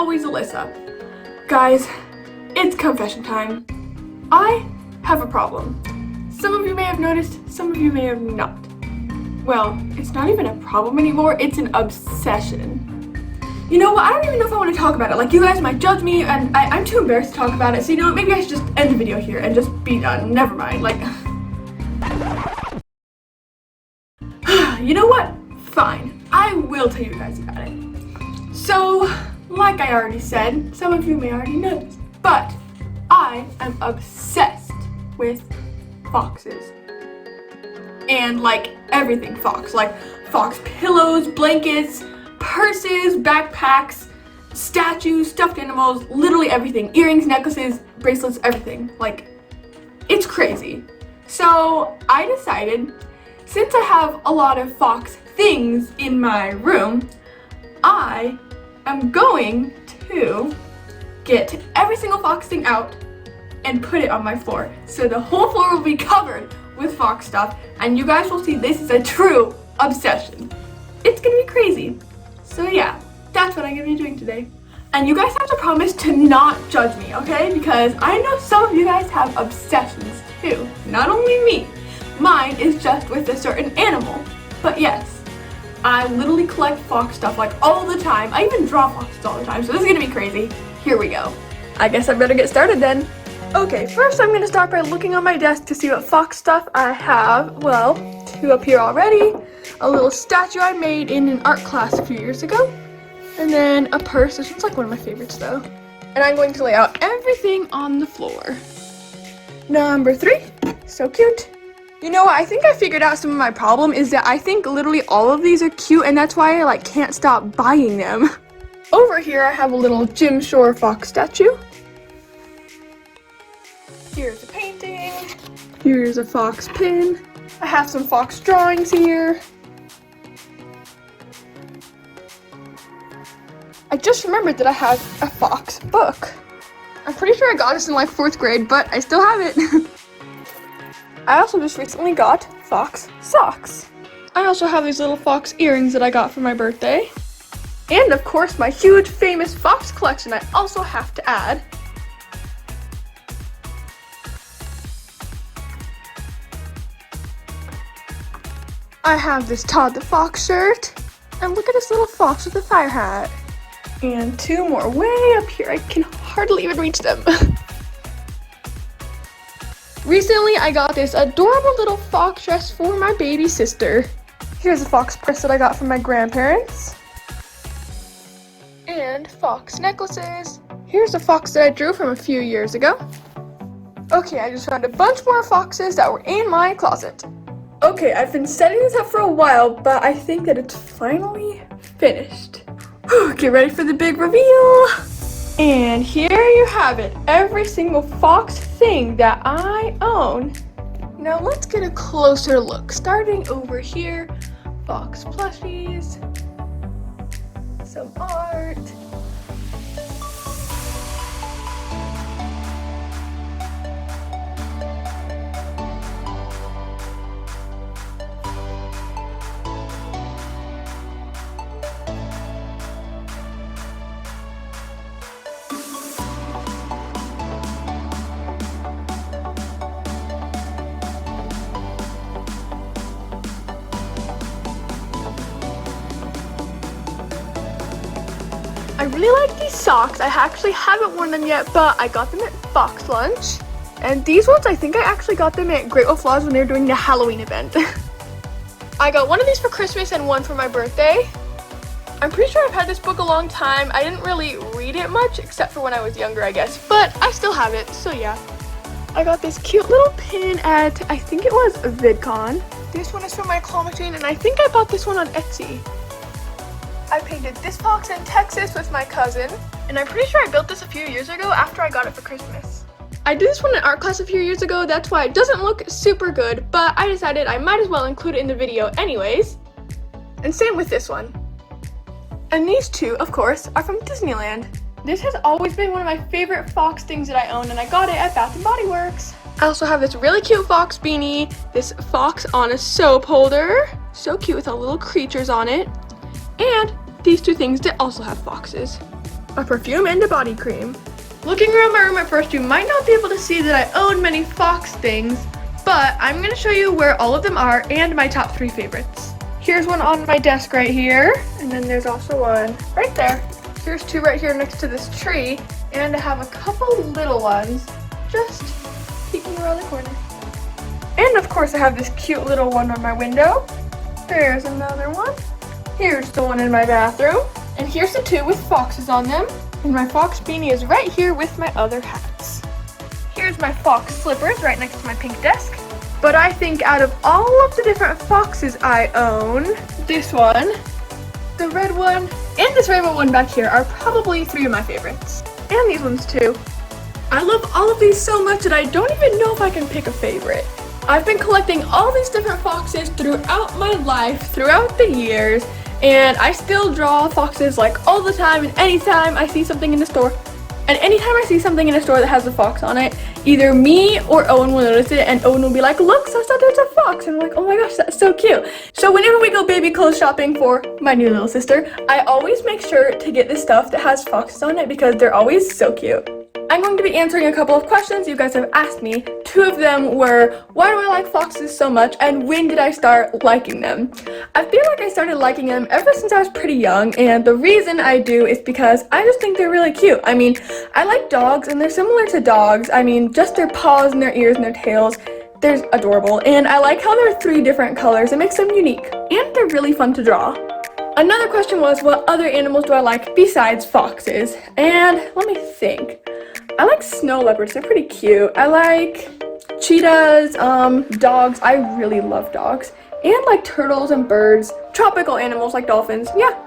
always, Alyssa. Guys, it's confession time. I have a problem. Some of you may have noticed, some of you may have not. Well, it's not even a problem anymore, it's an obsession. You know what, I don't even know if I want to talk about it. Like, you guys might judge me, and I'm too embarrassed to talk about it, so you know what, maybe I should just end the video here and just be done. Never mind, like... You know what? Fine. I will tell you guys about it. So, like I already said, some of you may already know this, but I am obsessed with foxes. And like everything fox, like fox pillows, blankets, purses, backpacks, statues, stuffed animals, literally everything. Earrings, necklaces, bracelets, everything. Like, it's crazy. So I decided, since I have a lot of fox things in my room, I am going to get every single fox thing out and put it on my floor. So the whole floor will be covered with fox stuff, and you guys will see this is a true obsession. It's gonna be crazy. So yeah, that's what I'm gonna be doing today. And you guys have to promise to not judge me, okay? Because I know some of you guys have obsessions too. Not only me. Mine is just with a certain animal. But yes, I literally collect fox stuff like all the time. I even draw foxes all the time, so this is gonna be crazy. Here we go. I guess I better get started then. Okay, first I'm gonna start by looking on my desk to see what fox stuff I have. Well, two up here already. A little statue I made in an art class a few years ago. And then a purse. This one's like one of my favorites though. And I'm going to lay out everything on the floor. Number 3, so cute. You know what, I think I figured out some of my problem is that I think literally all of these are cute, and that's why I like can't stop buying them. Over here I have a little Jim Shore fox statue. Here's a painting. Here's a fox pin. I have some fox drawings here. I just remembered that I have a fox book. I'm pretty sure I got this in like 4th grade, but I still have it. I also just recently got fox socks. I also have these little fox earrings that I got for my birthday. And of course, my huge famous fox collection I also have to add. I have this Todd the Fox shirt, and look at this little fox with a fire hat. And 2 more way up here, I can hardly even reach them. Recently, I got this adorable little fox dress for my baby sister. Here's a fox purse that I got from my grandparents. And fox necklaces. Here's a fox that I drew from a few years ago. Okay, I just found a bunch more foxes that were in my closet. Okay, I've been setting this up for a while, but I think that it's finally finished. Get ready for the big reveal! And here you have it, every single fox thing that I own. Now let's get a closer look. Starting over here, fox plushies, some art. I really like these socks. I actually haven't worn them yet, but I got them at Fox Lunch. And these ones, I think I actually got them at Great Wolf Lodge when they were doing the Halloween event. I got one of these for Christmas and one for my birthday. I'm pretty sure I've had this book a long time. I didn't really read it much, except for when I was younger, I guess. But I still have it, so yeah. I got this cute little pin at, I think it was VidCon. This one is from my claw machine, and I think I bought this one on Etsy. I painted this fox in Texas with my cousin, and I'm pretty sure I built this a few years ago after I got it for Christmas. I did this one in art class a few years ago, that's why it doesn't look super good, but I decided I might as well include it in the video anyways. And same with this one. And these two, of course, are from Disneyland. This has always been one of my favorite fox things that I own, and I got it at Bath & Body Works. I also have this really cute fox beanie, this fox on a soap holder, so cute with all little creatures on it, and these two things that also have foxes. a perfume, and a body cream. Looking around my room at first, you might not be able to see that I own many Fox things, but I'm going to show you where all of them are and my top 3 favorites. Here's one on my desk right here, and then there's also one right there. Here's 2 right here next to this tree, and I have a couple little ones just peeking around the corner. And of course I have this cute little one on my window. There's another one. Here's the one in my bathroom. And here's the 2 with foxes on them. And my fox beanie is right here with my other hats. Here's my fox slippers right next to my pink desk. But I think out of all of the different foxes I own, this one, the red one, and this rainbow one back here are probably 3 of my favorites. And these ones too. I love all of these so much that I don't even know if I can pick a favorite. I've been collecting all these different foxes throughout my life, throughout the years, and I still draw foxes like all the time, and anytime I see something in the store, and anytime I see something in a store that has a fox on it, either me or Owen will notice it, and Owen will be like, look, Sasa, there's a fox. And I'm like, oh my gosh, that's so cute. So whenever we go baby clothes shopping for my new little sister, I always make sure to get the stuff that has foxes on it because they're always so cute. I'm going to be answering a couple of questions you guys have asked me. 2 of them were, why do I like foxes so much, and when did I start liking them? I feel like I started liking them ever since I was pretty young, and the reason I do is because I just think they're really cute. I mean, I like dogs, and they're similar to dogs. I mean, just their paws and their ears and their tails, they're adorable, and I like how they're 3 different colors. It makes them unique, and they're really fun to draw. Another question was, what other animals do I like besides foxes? And let me think. I like snow leopards, they're pretty cute. I like cheetahs, dogs, I really love dogs. And like turtles and birds, tropical animals like dolphins, yeah.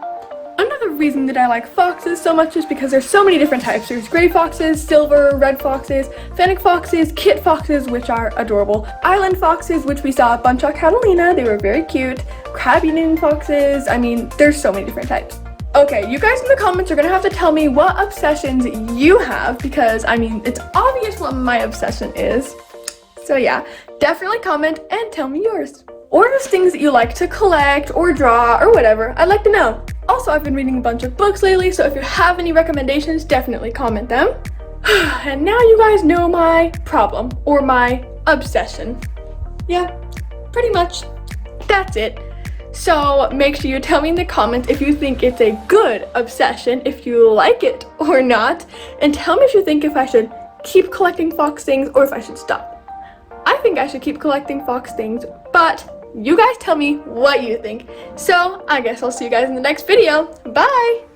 Another reason that I like foxes so much is because there's so many different types. There's gray foxes, silver, red foxes, fennec foxes, kit foxes, which are adorable, island foxes, which we saw at Bunch on Catalina, they were very cute, crab-eating foxes, I mean, there's so many different types. Okay, you guys in the comments are gonna have to tell me what obsessions you have because, I mean, it's obvious what my obsession is. So yeah, definitely comment and tell me yours. Or just things that you like to collect or draw or whatever, I'd like to know. Also, I've been reading a bunch of books lately, so if you have any recommendations, definitely comment them. And now you guys know my problem or my obsession. Yeah, pretty much. That's it. So make sure you tell me in the comments if you think it's a good obsession, if you like it or not, and tell me if you think if I should keep collecting fox things or if I should stop. I think I should keep collecting fox things, but you guys tell me what you think. So I guess I'll see you guys in the next video. Bye!